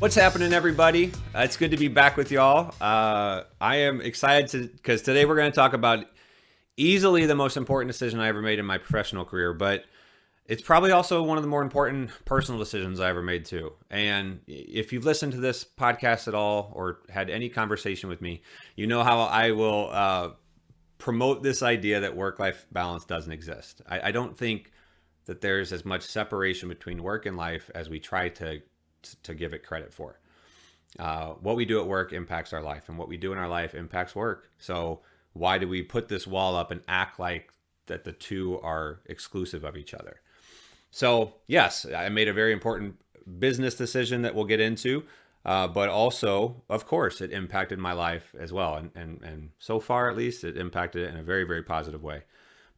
What's happening, everybody? It's good to be back with y'all. I am excited because today we're going to talk about easily the most important decision I ever made in my professional career, but it's probably also one of the more important personal decisions I ever made too. And if you've listened to this podcast at all or had any conversation with me, you know how I will promote this idea that work-life balance doesn't exist. I don't think that there's as much separation between work and life as we try to give it credit for. What we do at work impacts our life, and what we do in our life impacts work. So why do we put this wall up and act like that the two are exclusive of each other? So yes, I made a very important business decision that we'll get into, but also, of course, it impacted my life as well. And so far, at least, it impacted it in a very, very positive way.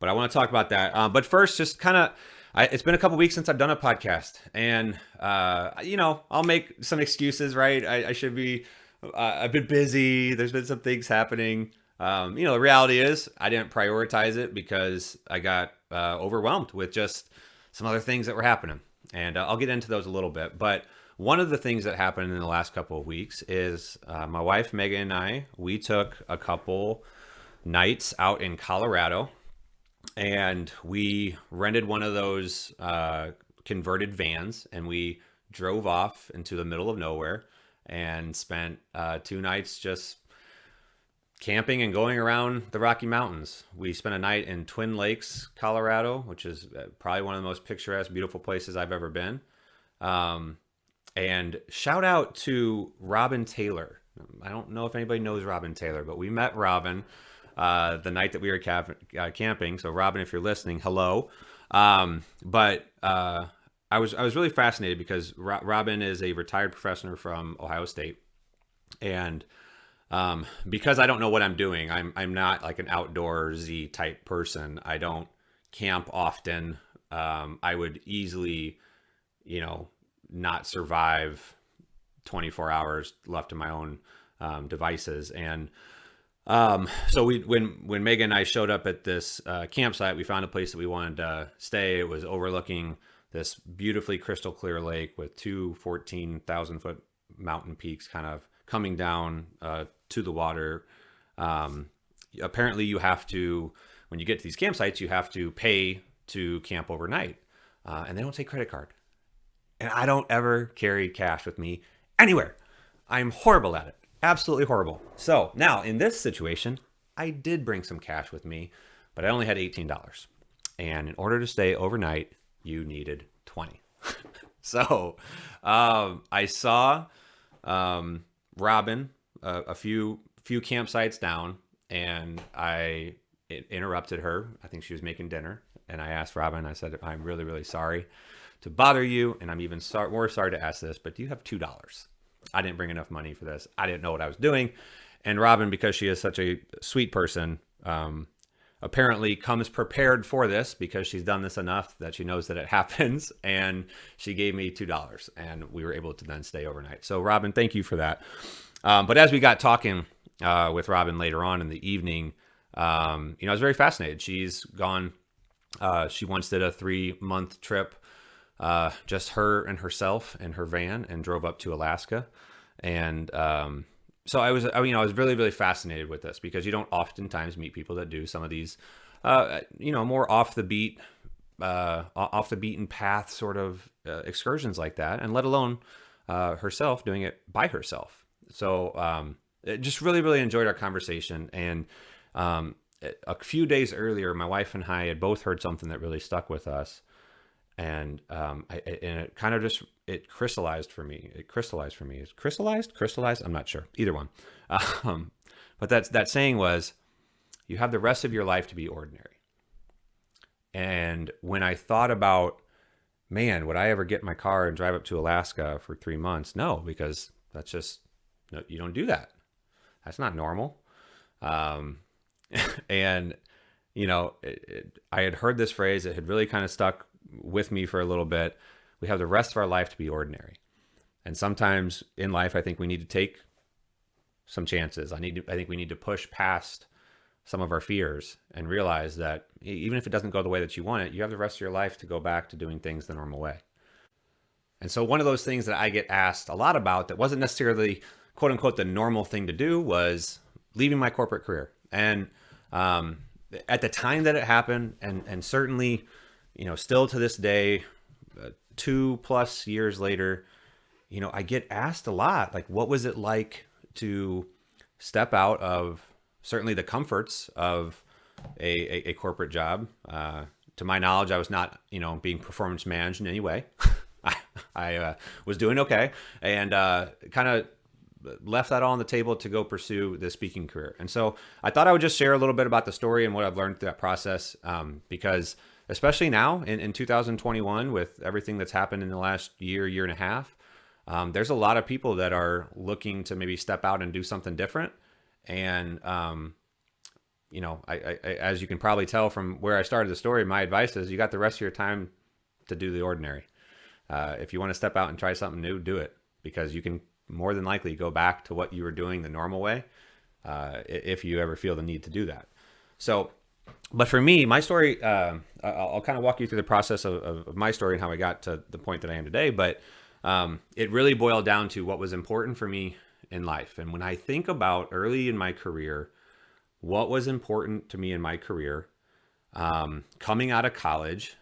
But I want to talk about that. But first, just kind of, it's been a couple weeks since I've done a podcast, and I'll make some excuses, right? I should be a bit busy. There's been some things happening. The reality is I didn't prioritize it because I got overwhelmed with just some other things that were happening, and I'll get into those a little bit. But one of the things that happened in the last couple of weeks is my wife Megan and we took a couple nights out in Colorado. And we rented one of those converted vans, and we drove off into the middle of nowhere and spent 2 nights just camping and going around the Rocky Mountains. We spent a night in Twin Lakes, Colorado, which is probably one of the most picturesque, beautiful places I've ever been. And shout out to Robin Taylor. I don't know if anybody knows Robin Taylor, but we met Robin the night that we were camping. So Robin, if you're listening, hello. But I was really fascinated because Robin is a retired professor from Ohio State. And because I don't know what I'm doing, I'm not like an outdoorsy type person. I don't camp often. I would easily, not survive 24 hours left to my own devices. And so when Megan and I showed up at this campsite, we found a place that we wanted to stay. It was overlooking this beautifully crystal clear lake with 2 14,000-foot mountain peaks kind of coming down to the water. Apparently you have to, when you get to these campsites, you have to pay to camp overnight, and they don't take credit card. And I don't ever carry cash with me anywhere. I'm horrible at it. Absolutely horrible. So now in this situation, I did bring some cash with me, but I only had $18. And in order to stay overnight, you needed 20. So I saw Robin a few campsites down, and I interrupted her. I think she was making dinner. And I asked Robin, I said, I'm really, really sorry to bother you. And I'm even more sorry to ask this, but do you have $2? I didn't bring enough money for this. I didn't know what I was doing. And Robin, because she is such a sweet person, apparently comes prepared for this because she's done this enough that she knows that it happens. And she gave me $2, and we were able to then stay overnight. So Robin, thank you for that. But as we got talking with Robin later on in the evening, I was very fascinated. She's gone. She once did a 3-month trip, just her and herself and her van, and drove up to Alaska. And so I was really, really fascinated with this because you don't oftentimes meet people that do some of these, more off the beaten path sort of excursions like that, and let alone herself doing it by herself. So just really, really enjoyed our conversation. And a few days earlier, my wife and I had both heard something that really stuck with us. And it kind of just, it crystallized for me. Is crystallized? I'm not sure. Either one. But that saying was, you have the rest of your life to be ordinary. And when I thought about, man, would I ever get in my car and drive up to Alaska for 3 months? No, because that's just, no, you don't do that. That's not normal. And, I had heard this phrase. It had really kind of stuck with me for a little bit. We have the rest of our life to be ordinary. And sometimes in life, I think we need to take some chances. I think we need to push past some of our fears and realize that even if it doesn't go the way that you want it, you have the rest of your life to go back to doing things the normal way. And so one of those things that I get asked a lot about that wasn't necessarily quote unquote the normal thing to do was leaving my corporate career. And at the time that it happened, and certainly, still to this day, 2+ years later, I get asked a lot, like, what was it like to step out of certainly the comforts of a corporate job? To my knowledge, I was not, being performance managed in any way. I was doing okay, and kind of left that all on the table to go pursue the speaking career. And so I thought I would just share a little bit about the story and what I've learned through that process, because especially now in 2021, with everything that's happened in the last year and a half, there's a lot of people that are looking to maybe step out and do something different. And, as you can probably tell from where I started the story, my advice is you got the rest of your time to do the ordinary. If you want to step out and try something new, do it, because you can more than likely go back to what you were doing the normal way, if you ever feel the need to do that. So, but for me, my story, I'll kind of walk you through the process of my story and how I got to the point that I am today. But it really boiled down to what was important for me in life. And when I think about early in my career, what was important to me in my career, coming out of college,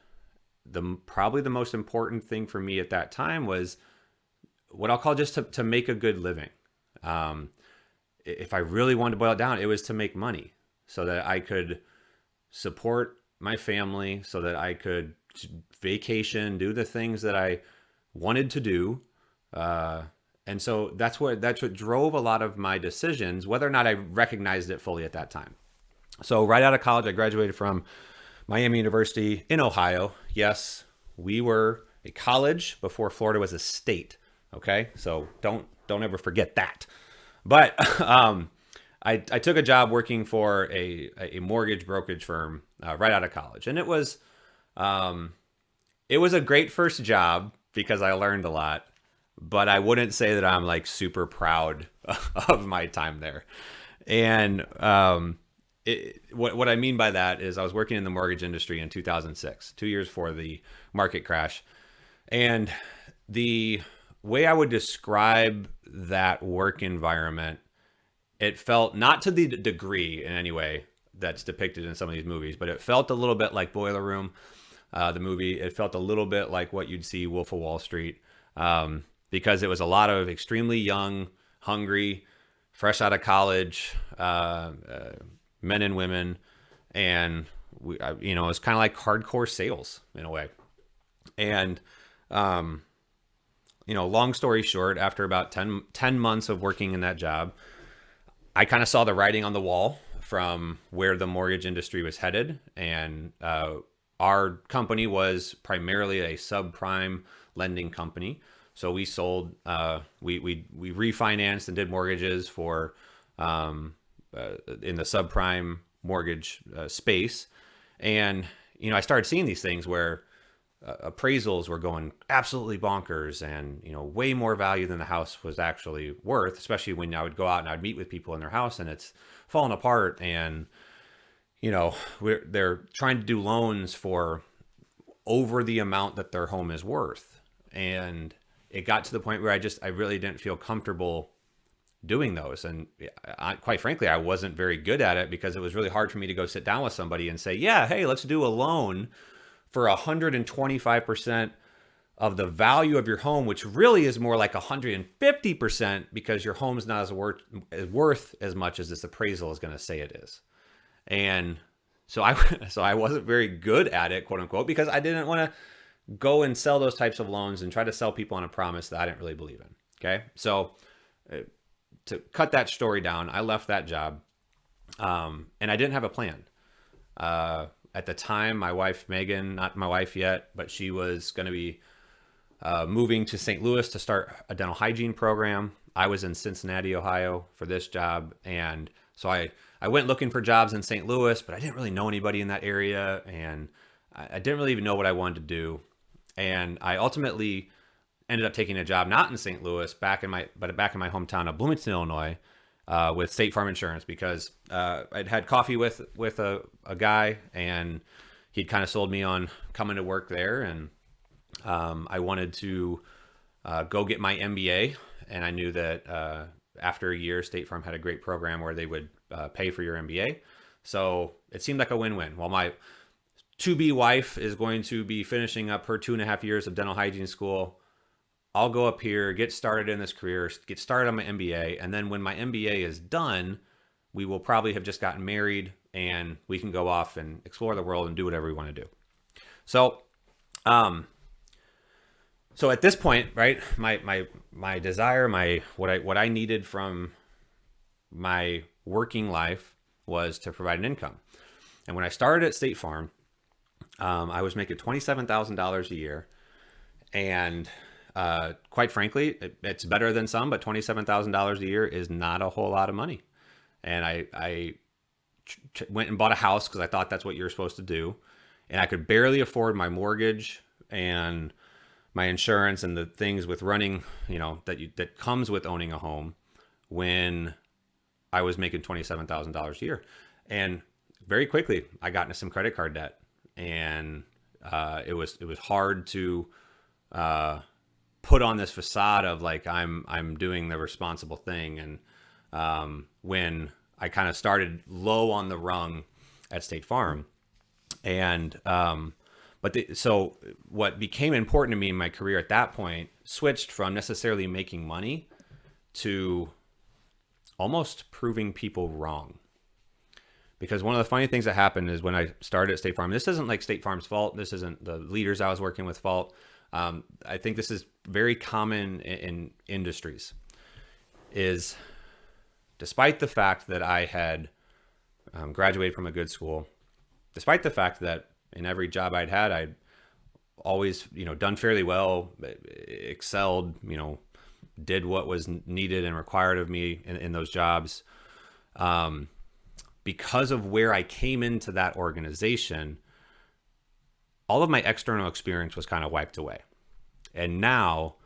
probably the most important thing for me at that time was what I'll call just to make a good living. If I really wanted to boil it down, it was to make money so that I could support my family, so that I could vacation, do the things that I wanted to do. And so that's what drove a lot of my decisions, whether or not I recognized it fully at that time. So right out of college, I graduated from Miami University in Ohio. Yes, we were a college before Florida was a state. Okay, so don't ever forget that. But I took a job working for a mortgage brokerage firm right out of college, and it was a great first job because I learned a lot. But I wouldn't say that I'm like super proud of my time there. And what I mean by that is I was working in the mortgage industry in 2006, 2 years before the market crash, and the way I would describe that work environment, it felt not to the degree in any way that's depicted in some of these movies, but it felt a little bit like Boiler Room, the movie. It felt a little bit like what you'd see Wolf of Wall Street, because it was a lot of extremely young, hungry, fresh out of college men and women, and it was kind of like hardcore sales in a way. And long story short, after about 10 months of working in that job, I kind of saw the writing on the wall from where the mortgage industry was headed. And our company was primarily a subprime lending company. So we sold, we refinanced and did mortgages for in the subprime mortgage space. And, I started seeing these things where appraisals were going absolutely bonkers and, way more value than the house was actually worth, especially when I would go out and I'd meet with people in their house and it's falling apart. And, they're trying to do loans for over the amount that their home is worth. And it got to the point where I really didn't feel comfortable doing those. And quite frankly, I wasn't very good at it because it was really hard for me to go sit down with somebody and say, yeah, hey, let's do a loan for 125% of the value of your home, which really is more like 150% because your home's not worth as much as this appraisal is going to say it is. And so I wasn't very good at it, quote unquote, because I didn't want to go and sell those types of loans and try to sell people on a promise that I didn't really believe in. Okay. So to cut that story down, I left that job, and I didn't have a plan. At the time, my wife, Megan, not my wife yet, but she was going to be moving to St. Louis to start a dental hygiene program. I was in Cincinnati, Ohio for this job. And so I went looking for jobs in St. Louis, but I didn't really know anybody in that area. And I didn't really even know what I wanted to do. And I ultimately ended up taking a job not in St. Louis, back in my hometown of Bloomington, Illinois, with State Farm Insurance, because I'd had coffee with a guy, and he'd kind of sold me on coming to work there, and I wanted to go get my MBA. And I knew that after a year, State Farm had a great program where they would pay for your MBA. So it seemed like a win-win. Well, my to-be wife is going to be finishing up her 2.5 years of dental hygiene school. I'll go up here, get started in this career, get started on my MBA. And then when my MBA is done, we will probably have just gotten married and we can go off and explore the world and do whatever we want to do. So, so at this point, right, my desire, what I needed from my working life was to provide an income. And when I started at State Farm, I was making $27,000 a year, and quite frankly, it's better than some, but $27,000 a year is not a whole lot of money. And I went and bought a house because I thought that's what you're supposed to do, and I could barely afford my mortgage and my insurance and the things with running, that comes with owning a home when I was making $27,000 a year. And very quickly, I got into some credit card debt, and it was hard to put on this facade of like I'm doing the responsible thing. And when I kind of started low on the rung at State Farm, and so what became important to me in my career at that point switched from necessarily making money to almost proving people wrong. Because one of the funny things that happened is when I started at State Farm, this isn't like State Farm's fault. This isn't the leaders I was working with fault. I think this is very common in industries, is despite the fact that I had graduated from a good school, despite the fact that in every job I'd always, done fairly well, excelled, did what was needed and required of me in those jobs. Because of where I came into that organization, all of my external experience was kind of wiped away. And now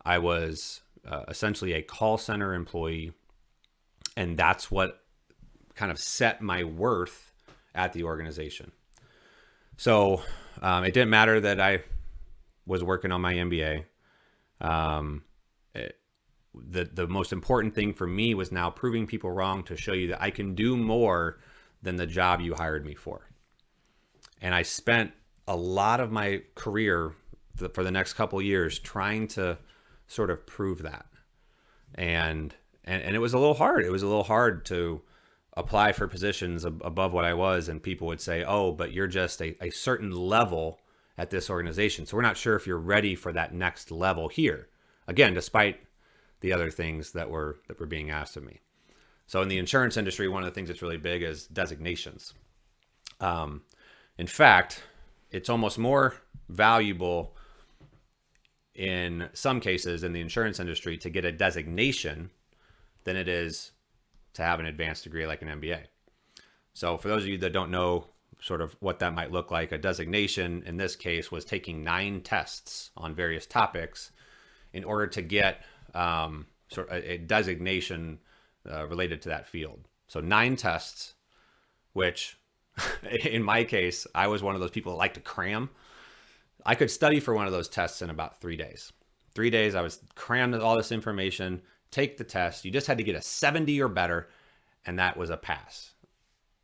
I was essentially a call center employee. And that's what kind of set my worth at the organization. So it didn't matter that I was working on my MBA. The most important thing for me was now proving people wrong to show you that I can do more than the job you hired me for. And I spent a lot of my career for the next couple of years trying to sort of prove that. And it was a little hard. It was a little hard to apply for positions above what I was, and people would say, oh, but you're just a certain level at this organization, so we're not sure if you're ready for that next level here. Again, despite the other things that were being asked of me. So in the insurance industry, one of the things that's really big is designations. In fact, it's almost more valuable in some cases in the insurance industry to get a designation than it is to have an advanced degree like an MBA. So for those of you that don't know sort of what that might look like, a designation in this case was taking 9 tests on various topics in order to get sort of a designation related to that field. So 9 tests, which in my case, I was one of those people that like to cram. I could study for one of those tests in about 3 days. 3 days, I was crammed with all this information, take the test. You just had to get a 70 or better, and that was a pass.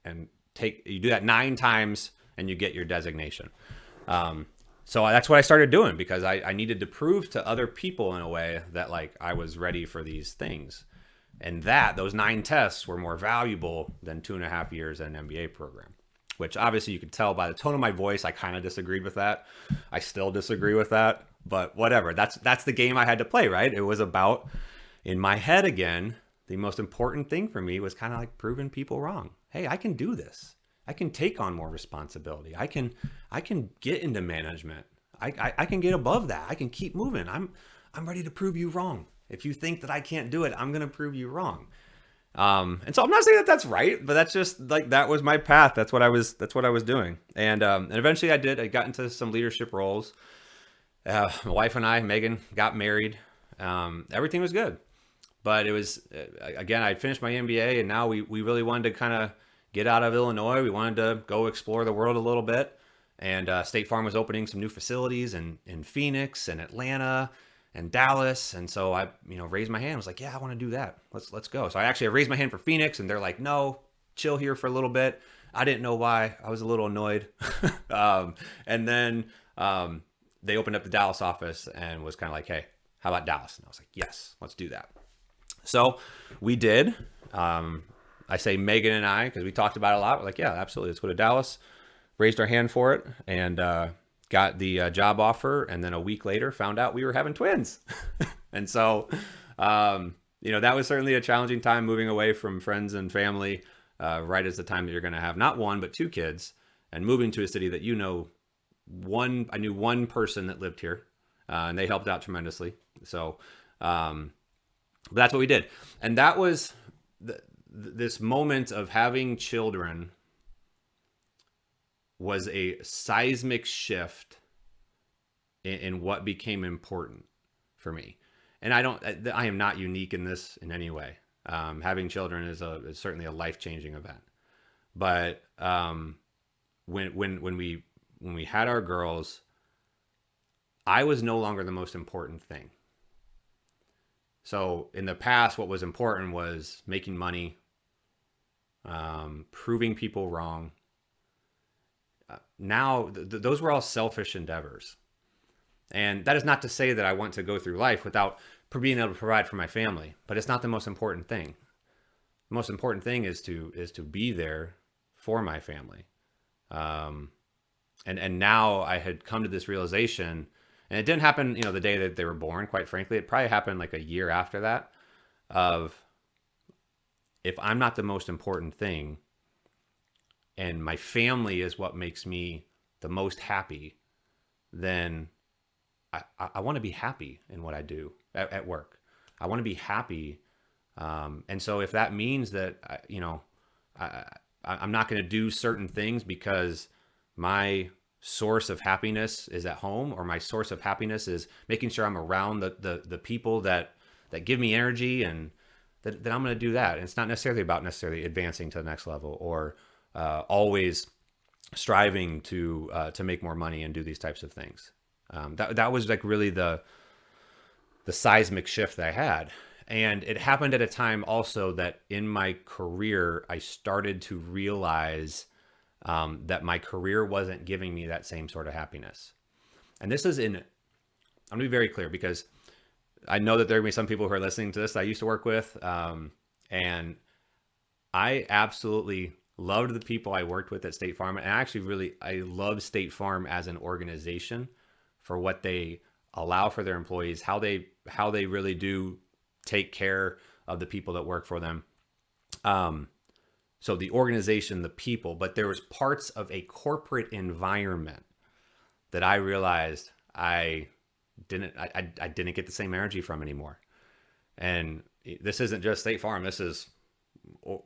And you do that 9 times, and you get your designation. So that's what I started doing because I needed to prove to other people in a way that like I was ready for these things. And those 9 tests were more valuable than 2.5 years in an MBA program, which obviously you could tell by the tone of my voice, I kind of disagreed with that. I still disagree with that, but whatever. That's the game I had to play, right? It was about, in my head again, the most important thing for me was kind of like proving people wrong. Hey, I can do this. I can take on more responsibility. I can get into management. I can get above that. I can keep moving. I'm ready to prove you wrong. If you think that I can't do it, I'm going to prove you wrong. And so I'm not saying that that's right, but that's just like, that was my path. That's what I was doing. And eventually I got into some leadership roles. My wife and I, Megan, got married. Everything was good, but it was, again, I'd finished my MBA, and now we really wanted to kind of get out of Illinois. We wanted to go explore the world a little bit. And State Farm was opening some new facilities in Phoenix and Atlanta. and Dallas. And so I, raised my hand. I was like, yeah, I want to do that. Let's go. So I raised my hand for Phoenix, and they're like, no, chill here for a little bit. I didn't know why. I was a little annoyed. And then they opened up the Dallas office and was kind of like, hey, how about Dallas? And I was like, yes, let's do that. So we did. I say Megan and I, because we talked about it a lot. We're like, yeah, absolutely. Let's go to Dallas. Raised our hand for it and got the job offer. And then a week later found out we were having twins. And so, that was certainly a challenging time, moving away from friends and family right as the time that you're going to have not one, but two kids, and moving to a city that, I knew one person that lived here, and they helped out tremendously. So that's what we did. And that was this moment of having children was a seismic shift in what became important for me. And I am not unique in this in any way. Having children is certainly a life-changing event. But when we had our girls, I was no longer the most important thing. So in the past, what was important was making money, proving people wrong. Now, those were all selfish endeavors. And that is not to say that I want to go through life without being able to provide for my family, but it's not the most important thing. The most important thing is to be there for my family. And now I had come to this realization, and it didn't happen, the day that they were born, quite frankly. It probably happened like a year after that, of if I'm not the most important thing and my family is what makes me the most happy, then I want to be happy in what I do at work. I want to be happy. And so if that means that, I'm not going to do certain things because my source of happiness is at home, or my source of happiness is making sure I'm around the people that give me energy, and that I'm going to do that. And it's not necessarily about advancing to the next level, or always striving to make more money and do these types of things. That was like really the seismic shift that I had. And it happened at a time also that in my career, I started to realize that my career wasn't giving me that same sort of happiness. And this is I'm going to be very clear, because I know that there are going to be some people who are listening to this that I used to work with. And I absolutely loved the people I worked with at State Farm. And I love State Farm as an organization for what they allow for their employees, how they really do take care of the people that work for them. So the organization, the people, but there was parts of a corporate environment that I realized I didn't get the same energy from anymore. And this isn't just State Farm. This is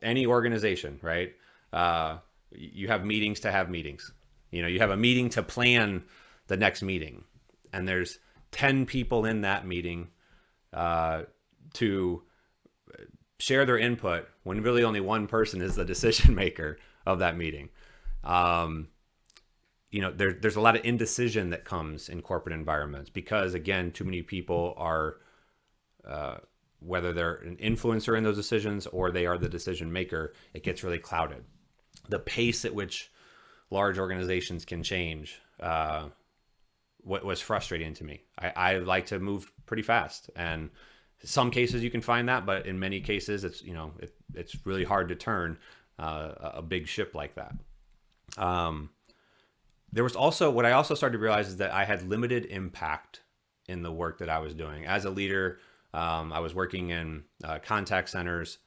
any organization, right? You have meetings to have meetings. You have a meeting to plan the next meeting, and there's 10 people in that meeting to share their input, when really only one person is the decision maker of that meeting. There's a lot of indecision that comes in corporate environments because, again, too many people are, whether they're an influencer in those decisions or they are the decision maker, it gets really clouded. The pace at which large organizations can change what was frustrating to me. I like to move pretty fast, and some cases you can find that, but in many cases it's really hard to turn a big ship like that. There was also, what I also started to realize is that I had limited impact in the work that I was doing. As a leader, I was working in contact centers.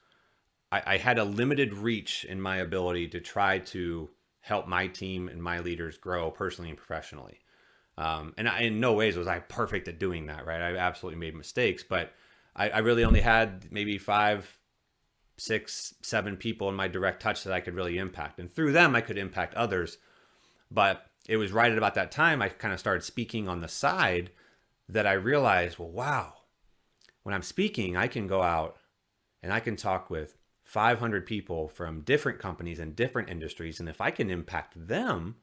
I had a limited reach in my ability to try to help my team and my leaders grow personally and professionally. And in no ways was I perfect at doing that, right? I absolutely made mistakes, but I really only had maybe 5, 6, 7 people in my direct touch that I could really impact. And through them, I could impact others. But it was right at about that time I kind of started speaking on the side that I realized, well, wow, when I'm speaking, I can go out and I can talk with 500 people from different companies and different industries. And if I can impact them,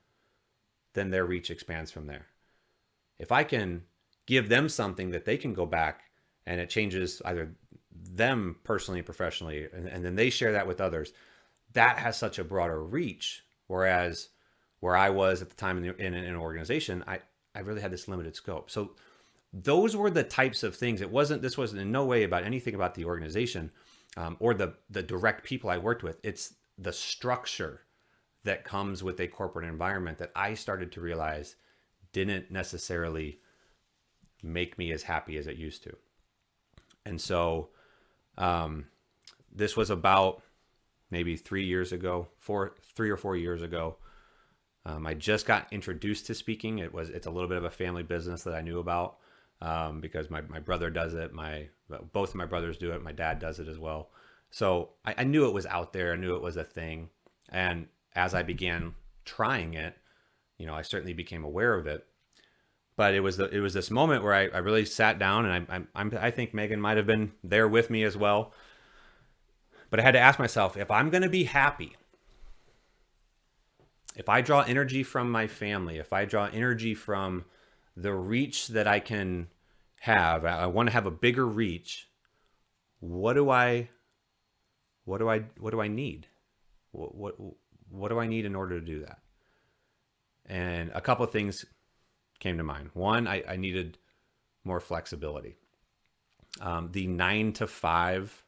then their reach expands from there. If I can give them something that they can go back and it changes either them personally and professionally, and then they share that with others. That has such a broader reach. Whereas where I was at the time in an organization, I really had this limited scope. So those were the types of things. This wasn't in no way about anything about the organization or the direct people I worked with. It's the structure that comes with a corporate environment that I started to realize didn't necessarily make me as happy as it used to. And so this was about maybe 3 years ago, 3 or 4 years ago. I just got introduced to speaking. It's a little bit of a family business that I knew about because my brother does it. Both of my brothers do it. My dad does it as well. So I knew it was out there. I knew it was a thing. And as I began trying it, I certainly became aware of it. But it was this moment where I really sat down, and I think Megan might have been there with me as well. But I had to ask myself, if I'm going to be happy, if I draw energy from my family, if I draw energy from the reach that I can have, I want to have a bigger reach. What do I need? What do I need in order to do that? And a couple of things came to mind. One, I needed more flexibility. The 9 to 5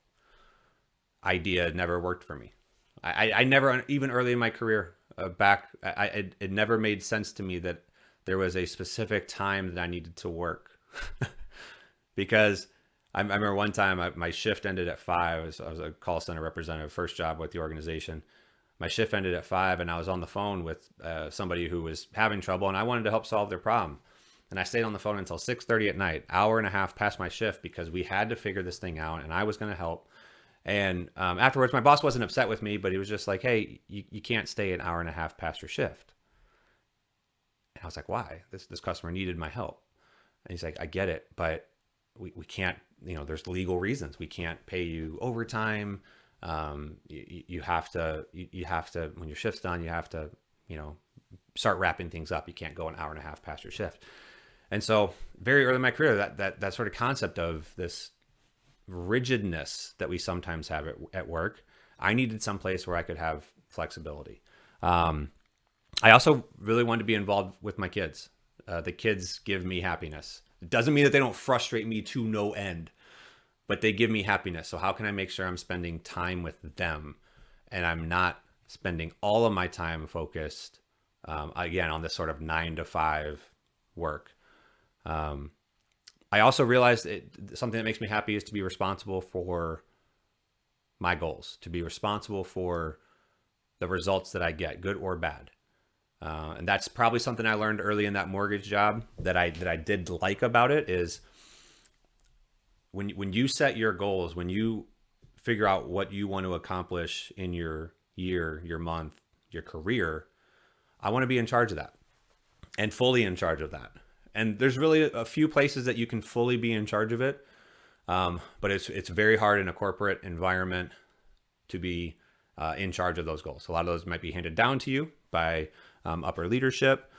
idea never worked for me. I never, even early in my career, it never made sense to me that there was a specific time that I needed to work. Because I remember one time my shift ended at 5. I was a call center representative, first job with the organization. My shift ended at 5, and I was on the phone with somebody who was having trouble, and I wanted to help solve their problem. And I stayed on the phone until 6:30 at night, hour and a half past my shift, because we had to figure this thing out, and I was going to help. And afterwards, my boss wasn't upset with me, but he was just like, hey, you can't stay an hour and a half past your shift. And I was like, why? This customer needed my help. And he's like, I get it, but we can't, there's legal reasons. We can't pay you overtime. You have to, when your shift's done, you have to, start wrapping things up. You can't go an hour and a half past your shift. And so very early in my career, that sort of concept of this rigidness that we sometimes have at work, I needed some place where I could have flexibility. I also really wanted to be involved with my kids. The kids give me happiness. It doesn't mean that they don't frustrate me to no end, but they give me happiness. So how can I make sure I'm spending time with them and I'm not spending all of my time focused, again, on this sort of 9 to 5 work? I also realized something that makes me happy is to be responsible for my goals, to be responsible for the results that I get, good or bad. And that's probably something I learned early in that mortgage job that I did like about it is when you set your goals, when you figure out what you want to accomplish in your year, your month, your career, I want to be in charge of that and fully in charge of that. And there's really a few places that you can fully be in charge of it. But it's very hard in a corporate environment to be in charge of those goals. A lot of those might be handed down to you by upper leadership.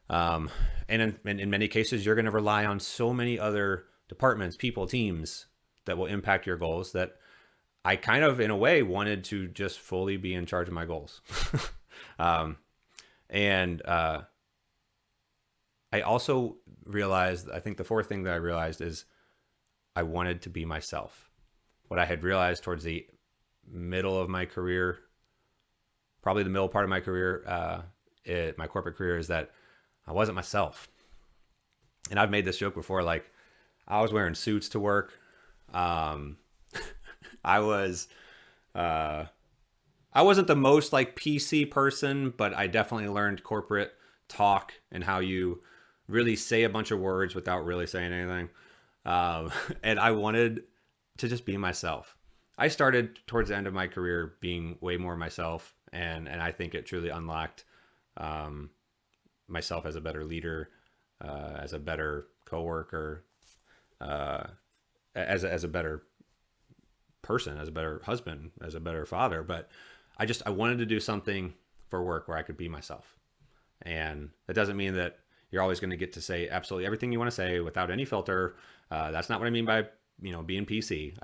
And in many cases, you're going to rely on so many other departments, people, teams that will impact your goals that I kind of, in a way, wanted to just fully be in charge of my goals. I also realized, I think the fourth thing that I realized is I wanted to be myself. What I had realized towards the middle of my career, probably the middle part of my career, my corporate career, is that I wasn't myself. And I've made this joke before, like I was wearing suits to work. I wasn't the most like PC person, but I definitely learned corporate talk and how you really say a bunch of words without really saying anything. And I wanted to just be myself. I started towards the end of my career being way more myself. And I think it truly unlocked myself as a better leader, as a better coworker, as a better person, as a better husband, as a better father. But I wanted to do something for work where I could be myself. And that doesn't mean that You're always going to get to say absolutely everything you want to say without any filter. That's not what I mean by, being PC.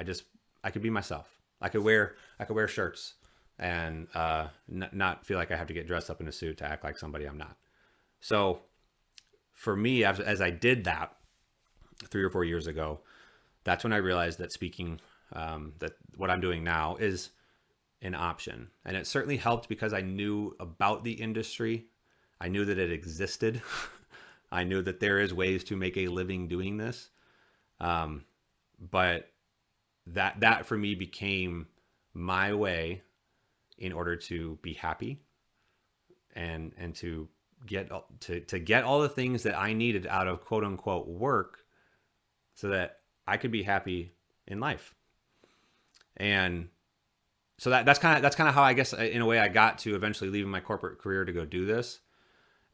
I could be myself. I could wear shirts and not feel like I have to get dressed up in a suit to act like somebody I'm not. So for me, as I did that 3 or 4 years ago, that's when I realized that speaking, that what I'm doing now is an option. And it certainly helped because I knew about the industry. I knew that it existed. I knew that there is ways to make a living doing this. But that for me became my way in order to be happy and to get all the things that I needed out of quote unquote work so that I could be happy in life. And so that's kind of how I guess in a way I got to eventually leaving my corporate career to go do this.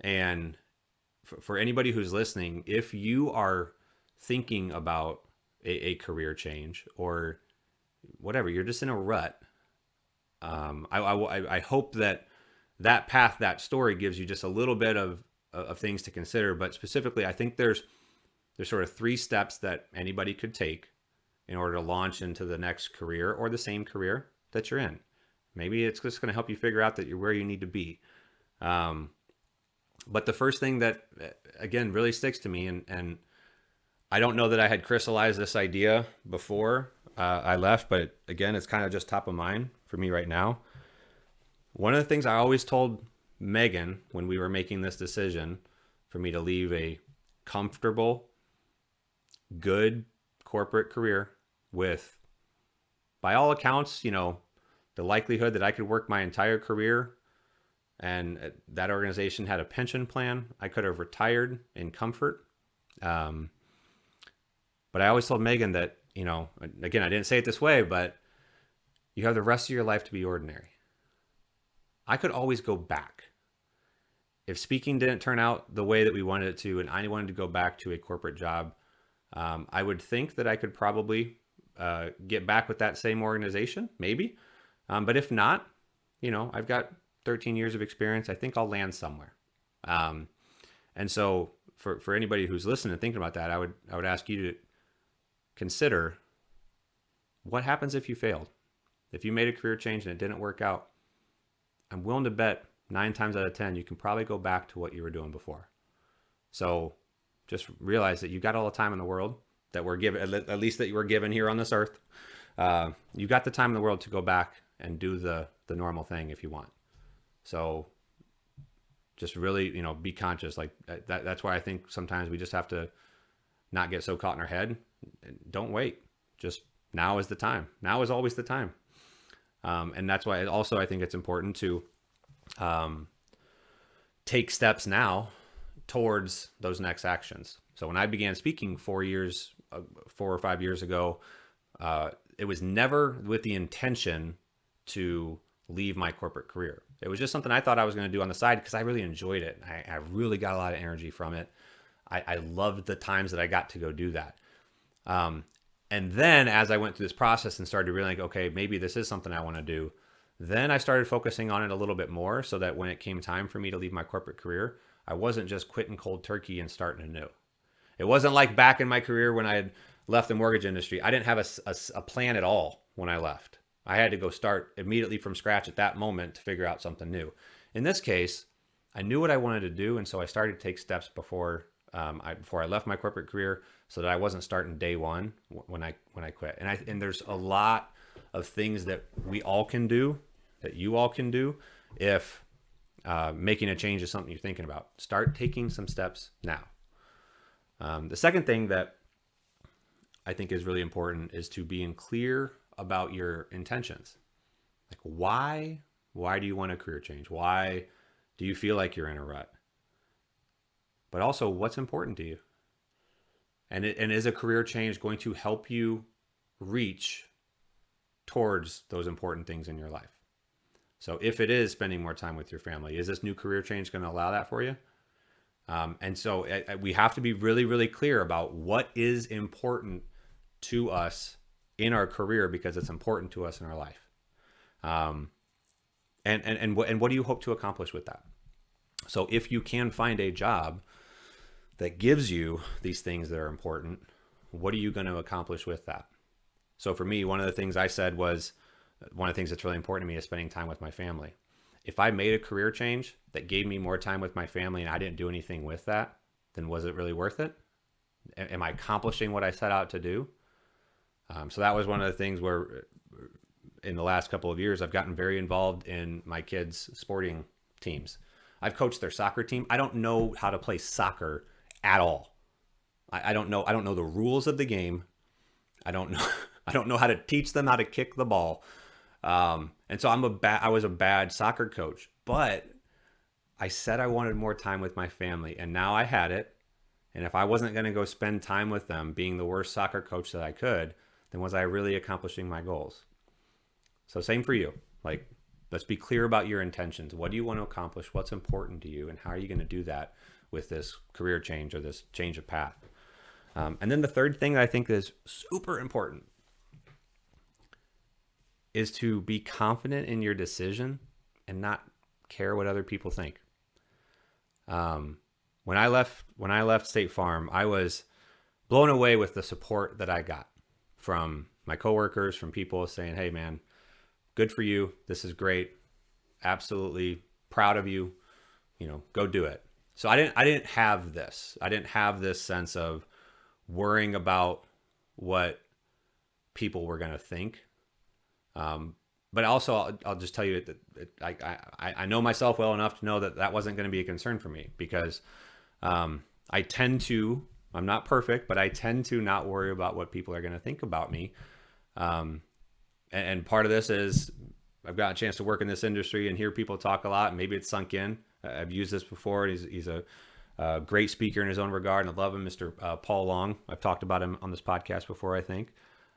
And for anybody who's listening, if you are thinking about a career change or whatever, you're just in a rut. I hope that path, that story gives you just a little bit of things to consider. But specifically, I think there's sort of 3 steps that anybody could take in order to launch into the next career or the same career that you're in. Maybe it's just going to help you figure out that you're where you need to be. But the first thing that, again, really sticks to me, and I don't know that I had crystallized this idea before I left, but again, it's kind of just top of mind for me right now. One of the things I always told Megan when we were making this decision for me to leave a comfortable, good corporate career with, by all accounts, the likelihood that I could work my entire career, and that organization had a pension plan. I could have retired in comfort. But I always told Megan that, again, I didn't say it this way, but you have the rest of your life to be ordinary. I could always go back. If speaking didn't turn out the way that we wanted it to, and I wanted to go back to a corporate job, I would think that I could probably get back with that same organization, maybe. But if not, I've got 13 years of experience. I think I'll land somewhere. And so for anybody who's listening and thinking about that, I would ask you to consider what happens if you failed. If you made a career change and it didn't work out, I'm willing to bet 9 times out of 10, you can probably go back to what you were doing before. So just realize that you got all the time in the world that we're given, at least that you were given here on this earth. You got the time in the world to go back and do the normal thing if you want. So just really, be conscious. Like that's why I think sometimes we just have to not get so caught in our head. Don't wait. Just now is the time. Now is always the time. And that's why also I think it's important to take steps now towards those next actions. So when I began speaking 4 or 5 years ago, it was never with the intention to leave my corporate career. It was just something I thought I was going to do on the side because I really enjoyed it. I really got a lot of energy from it. I loved the times that I got to go do that. And then as I went through this process and started to really okay, maybe this is something I want to do, then I started focusing on it a little bit more so that when it came time for me to leave my corporate career, I wasn't just quitting cold turkey and starting anew. It wasn't like back in my career when I had left the mortgage industry. I didn't have a plan at all when I left. I had to go start immediately from scratch at that moment to figure out something new. In this case, I knew what I wanted to do, and so I started to take steps before I left my corporate career, so that I wasn't starting day one when I quit. And there's a lot of things that we all can do, that you all can do, if making a change is something you're thinking about. Start taking some steps now. The second thing that I think is really important is to being clear about your intentions. Like why do you want a career change? Why do you feel like you're in a rut? But also, what's important to you? And is a career change going to help you reach towards those important things in your life? So if it is spending more time with your family, is this new career change going to allow that for you? And so we have to be really, really clear about what is important to us in our career, because it's important to us in our life. And what do you hope to accomplish with that? So if you can find a job that gives you these things that are important, what are you going to accomplish with that? So for me, one of the things I said was, one of the things that's really important to me is spending time with my family. If I made a career change that gave me more time with my family and I didn't do anything with that, then was it really worth it? Am I accomplishing what I set out to do? So that was one of the things where in the last couple of years, I've gotten very involved in my kids' sporting teams. I've coached their soccer team. I don't know how to play soccer at all. I don't know. I don't know the rules of the game. I don't know. I don't know how to teach them how to kick the ball. And so I was a bad soccer coach, but I said I wanted more time with my family, and now I had it. And if I wasn't going to go spend time with them being the worst soccer coach that I could, then was I really accomplishing my goals? So same for you. Like, let's be clear about your intentions. What do you want to accomplish? What's important to you? And how are you going to do that with this career change or this change of path? And then the third thing that I think is super important is to be confident in your decision and not care what other people think. When I left State Farm, I was blown away with the support that I got from my coworkers, from people saying, "Hey man, good for you. This is great. Absolutely proud of you. You know, go do it." So I didn't have this. I didn't have this sense of worrying about what people were going to think. But also, I'll just tell you that I know myself well enough to know that that wasn't going to be a concern for me, because I tend to, I'm not perfect, but I tend to not worry about what people are going to think about me. And part of this is I've got a chance to work in this industry and hear people talk a lot. And maybe it's sunk in. I've used this before. He's a great speaker in his own regard, and I love him, Mr. Paul Long. I've talked about him on this podcast before, I think.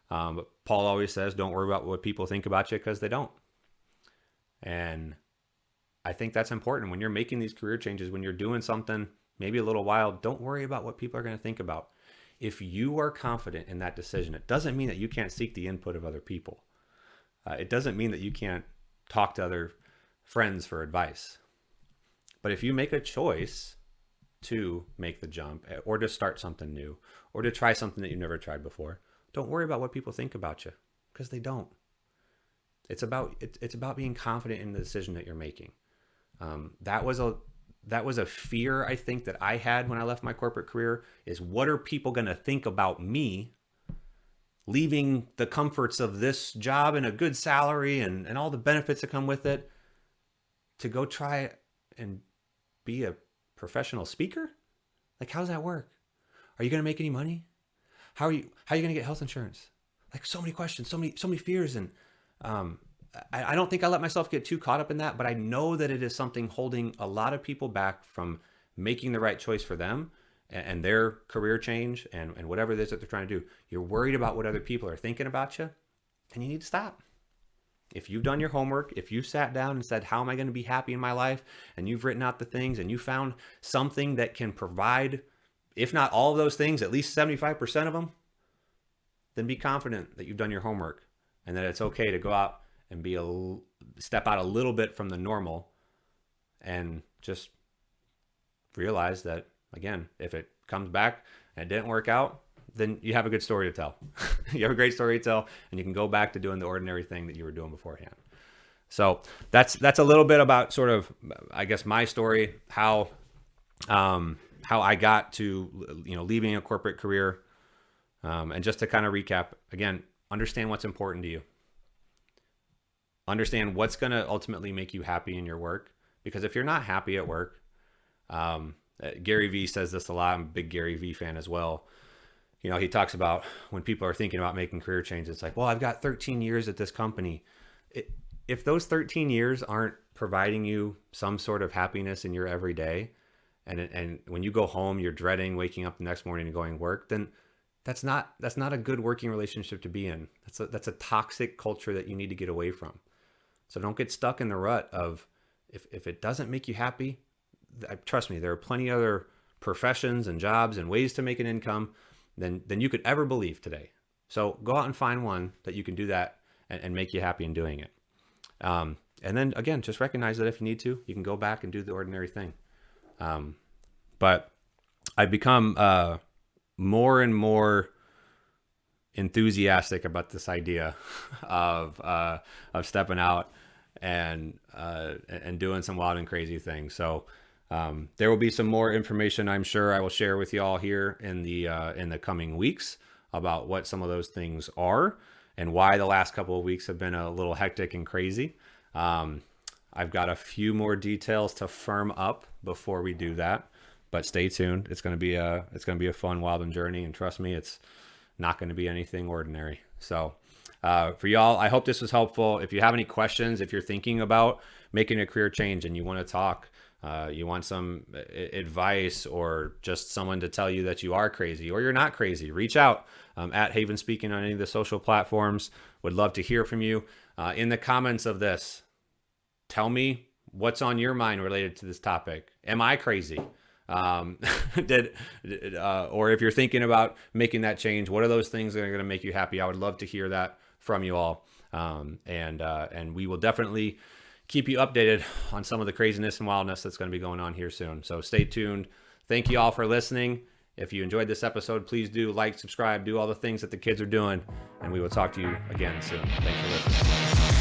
But Paul always says, don't worry about what people think about you, because they don't. And I think that's important when you're making these career changes, when you're doing something maybe a little wild. Don't worry about what people are going to think about. If you are confident in that decision, it doesn't mean that you can't seek the input of other people. It doesn't mean that you can't talk to other friends for advice. But if you make a choice to make the jump, or to start something new, or to try something that you've never tried before, don't worry about what people think about you, because they don't. It's about being confident in the decision that you're making. That was a fear, I think, that I had when I left my corporate career, is what are people going to think about me leaving the comforts of this job and a good salary and all the benefits that come with it to go try and be a professional speaker? Like, how does that work? Are you going to make any money? How are you going to get health insurance? Like, so many questions, so many fears. And I don't think I let myself get too caught up in that, but I know that it is something holding a lot of people back from making the right choice for them and their career change and whatever it is that they're trying to do. You're worried about what other people are thinking about you, and you need to stop. If you've done your homework, if you've sat down and said, how am I going to be happy in my life? And you've written out the things and you found something that can provide, if not all of those things, at least 75% of them, then be confident that you've done your homework and that it's okay to go out and step out a little bit from the normal and just realize that, again, if it comes back and it didn't work out, then you have a good story to tell. You have a great story to tell, and you can go back to doing the ordinary thing that you were doing beforehand. So that's a little bit about sort of, I guess, my story, how I got to, leaving a corporate career. And just to kind of recap, again, understand what's important to you. Understand what's going to ultimately make you happy in your work. Because if you're not happy at work, Gary Vee says this a lot. I'm a big Gary Vee fan as well. He talks about when people are thinking about making career changes, it's like, well, I've got 13 years at this company. If those 13 years aren't providing you some sort of happiness in your everyday, and when you go home, you're dreading waking up the next morning and going to work, then that's not a good working relationship to be in. That's a toxic culture that you need to get away from. So don't get stuck in the rut of, if it doesn't make you happy, trust me, there are plenty other professions and jobs and ways to make an income than you could ever believe today. So go out and find one that you can do that and make you happy in doing it. And then again, just recognize that if you need to, you can go back and do the ordinary thing. But I've become more and more enthusiastic about this idea of stepping out and doing some wild and crazy things. So there will be some more information, I'm sure I will share with y'all here in the coming weeks about what some of those things are and why the last couple of weeks have been a little hectic and crazy. I've got a few more details to firm up before we do that, but stay tuned. It's going to be a fun, wild journey, and trust me, it's not going to be anything ordinary. So for y'all, I hope this was helpful. If you have any questions, if you're thinking about making a career change and you want to talk, you want some advice or just someone to tell you that you are crazy or you're not crazy, reach out at Haven Speaking on any of the social platforms. Would love to hear from you. In the comments of this, tell me what's on your mind related to this topic. Am I crazy? Or if you're thinking about making that change, what are those things that are going to make you happy? I would love to hear that from you all. And we will definitely keep you updated on some of the craziness and wildness that's going to be going on here soon. So stay tuned. Thank you all for listening. If you enjoyed this episode, please do like, subscribe, do all the things that the kids are doing, and we will talk to you again soon. Thanks for listening.